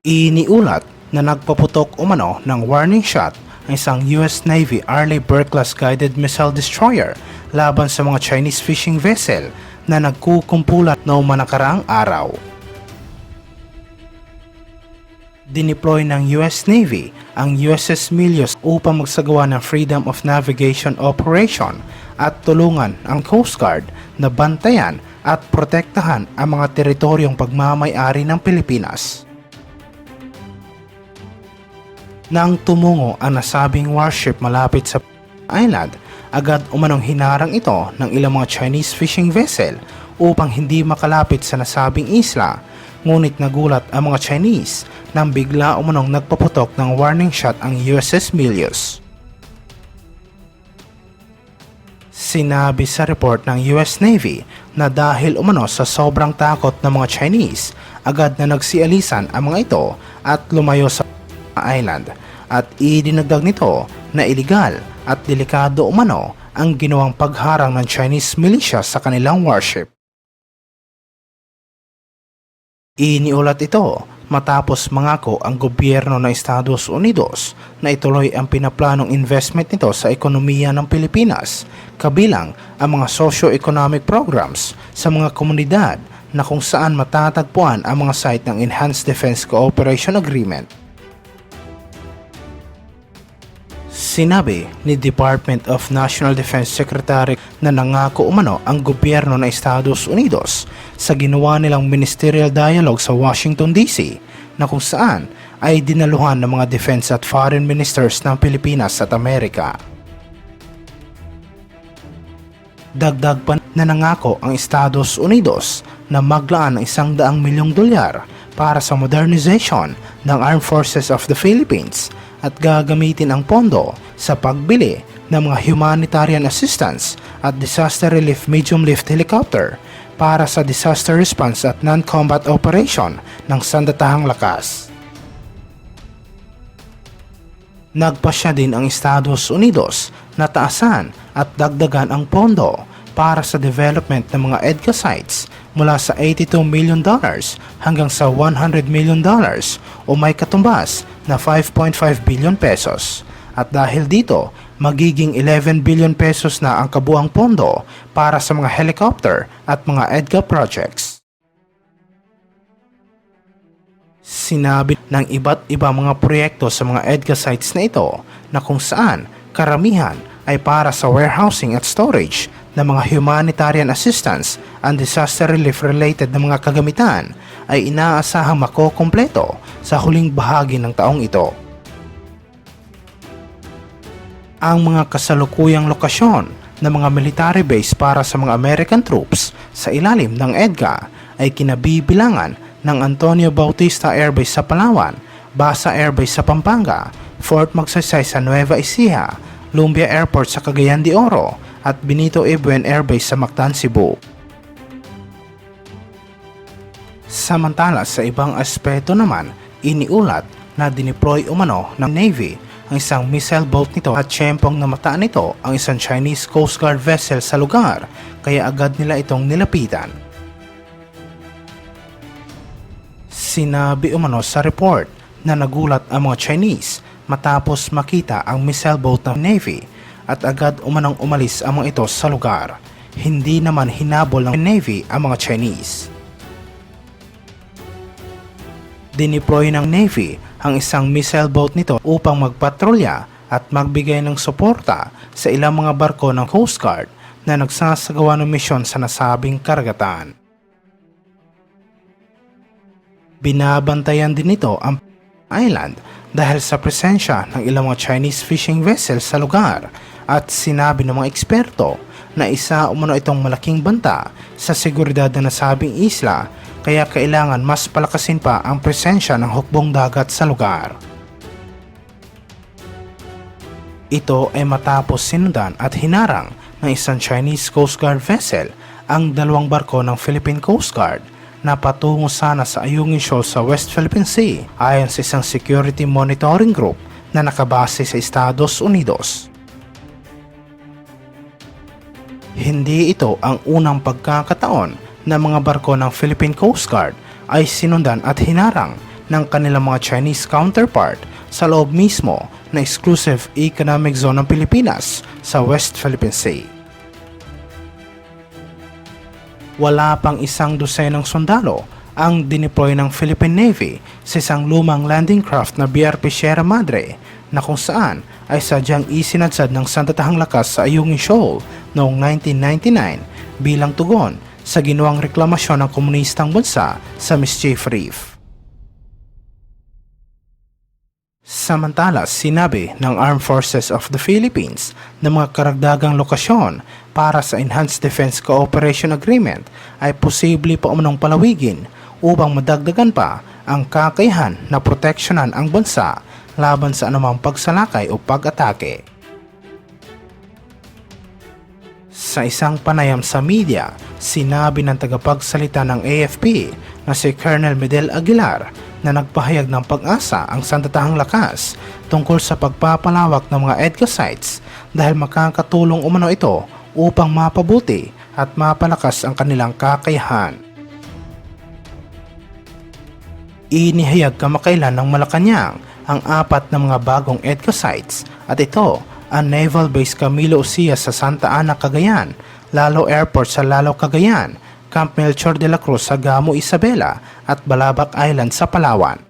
Iniulat na nagpaputok umano ng warning shot ang isang US Navy Arleigh Burke-class guided missile destroyer laban sa mga Chinese fishing vessel na nagkukumpulat noong manakaraang araw. Dineploy ng US Navy ang USS Milius upang magsagawa ng Freedom of Navigation Operation at tulungan ang Coast Guard na bantayan at protektahan ang mga teritoryong pagmamay-ari ng Pilipinas. Nang tumungo ang nasabing warship malapit sa island, agad umanong hinarang ito ng ilang mga Chinese fishing vessel upang hindi makalapit sa nasabing isla, ngunit nagulat ang mga Chinese nang bigla umanong nagpaputok ng warning shot ang USS Milius. Sinabi sa report ng US Navy na dahil umano sa sobrang takot ng mga Chinese, agad na nagsialisan ang mga ito at lumayo sa island, at idinagdag nito na iligal at delikado umano ang ginawang pagharang ng Chinese militia sa kanilang warship. Iniulat ito matapos mangako ang gobyerno ng Estados Unidos na ituloy ang pinaplanong investment nito sa ekonomiya ng Pilipinas, kabilang ang mga socio-economic programs sa mga komunidad na kung saan matatagpuan ang mga site ng Enhanced Defense Cooperation Agreement. Sinabi ni Department of National Defense Secretary na nangako umano ang gobyerno ng Estados Unidos sa ginawa nilang ministerial dialogue sa Washington DC, na kung saan ay dinaluhan ng mga defense at foreign ministers ng Pilipinas at Amerika. Dagdag pa na nangako ang Estados Unidos na maglaan ng $100 milyong para sa modernization ng Armed Forces of the Philippines at gagamitin ang pondo sa pagbili ng mga humanitarian assistance at disaster relief medium-lift helicopter para sa disaster response at non-combat operation ng Sandatahang Lakas. Nagpasya din ang Estados Unidos na taasan at dagdagan ang pondo para sa development ng mga EDCA sites mula sa $82 million hanggang sa $100 million o may katumbas na 5.5 billion pesos. At dahil dito, magiging 11 billion pesos na ang kabuang pondo para sa mga helicopter at mga EDCA projects. Sinabi ng iba't iba mga proyekto sa mga EDCA sites na ito na kung saan karamihan ay para sa warehousing at storage ng mga humanitarian assistance and disaster relief related na mga kagamitan ay inaasahang makokompleto sa huling bahagi ng taong ito. Ang mga kasalukuyang lokasyon ng mga military base para sa mga American troops sa ilalim ng EDCA ay kinabibilangan ng Antonio Bautista Air Base sa Palawan, Basa Air Base sa Pampanga, Fort Magsaysay sa Nueva Ecija, Lumbia Airport sa Cagayan de Oro at Benito Ebuen Air Base sa Mactan, Cebu. Samantala sa ibang aspeto naman, iniulat na dineploy umano ng Navy ang isang missile boat nito at tiyempong namataan nito ang isang Chinese Coast Guard vessel sa lugar, kaya agad nila itong nilapitan. Sinabi umano sa report na nagulat ang mga Chinese matapos makita ang missile boat ng Navy at agad umanong umalis ang mga ito sa lugar. Hindi naman hinabol ng Navy ang mga Chinese. Dineploy ng Navy ang isang missile boat nito upang magpatrolya at magbigay ng suporta sa ilang mga barko ng Coast Guard na nagsasagawa ng misyon sa nasabing karagatan. Binabantayan din nito ang island dahil sa presensya ng ilang mga Chinese fishing vessels sa lugar, at sinabi ng mga eksperto na isa umano itong malaking banta sa seguridad na nasabing isla, kaya kailangan mas palakasin pa ang presensya ng hukbong dagat sa lugar. Ito ay matapos sinundan at hinarang ng isang Chinese Coast Guard vessel ang dalawang barko ng Philippine Coast Guard na patungo sana sa Ayungin Shoal sa West Philippine Sea, ayon sa isang security monitoring group na nakabase sa Estados Unidos. Hindi ito ang unang pagkakataon na mga barko ng Philippine Coast Guard ay sinundan at hinarang ng kanilang mga Chinese counterpart sa loob mismo na exclusive economic zone ng Pilipinas sa West Philippine Sea. Wala pang isang dosenang sundalo ang dineploy ng Philippine Navy sa isang lumang landing craft na BRP Sierra Madre na kung saan ay sadyang isinadsad ng sandatahang lakas sa Ayungin Shoal noong 1999 bilang tugon sa ginawang reklamasyon ng komunistang bansa sa Mischief Reef. Samantala, sinabi ng Armed Forces of the Philippines na mga karagdagang lokasyon para sa Enhanced Defense Cooperation Agreement ay posible pa umanong palawigin upang madagdagan pa ang kakayahan na proteksyonan ang bansa laban sa anumang pagsalakay o pag-atake. Sa isang panayam sa media, sinabi ng tagapagsalita ng AFP na si Colonel Medel Aguilar na nagpahayag ng pag-asa ang sandatahang lakas tungkol sa pagpapalawak ng mga EDCA sites dahil makakatulong umano ito upang mapabuti at mapalakas ang kanilang kakayahan. Inihayag kamakailan ng Malacanang ang 4 na mga bagong EDCA sites at ito ang Naval Base Camilo Ucias sa Santa Ana, Cagayan, Lalo Airport sa Lalo, Cagayan, Camp Melchor de la Cruz sa Gamo, Isabela at Balabac Island sa Palawan.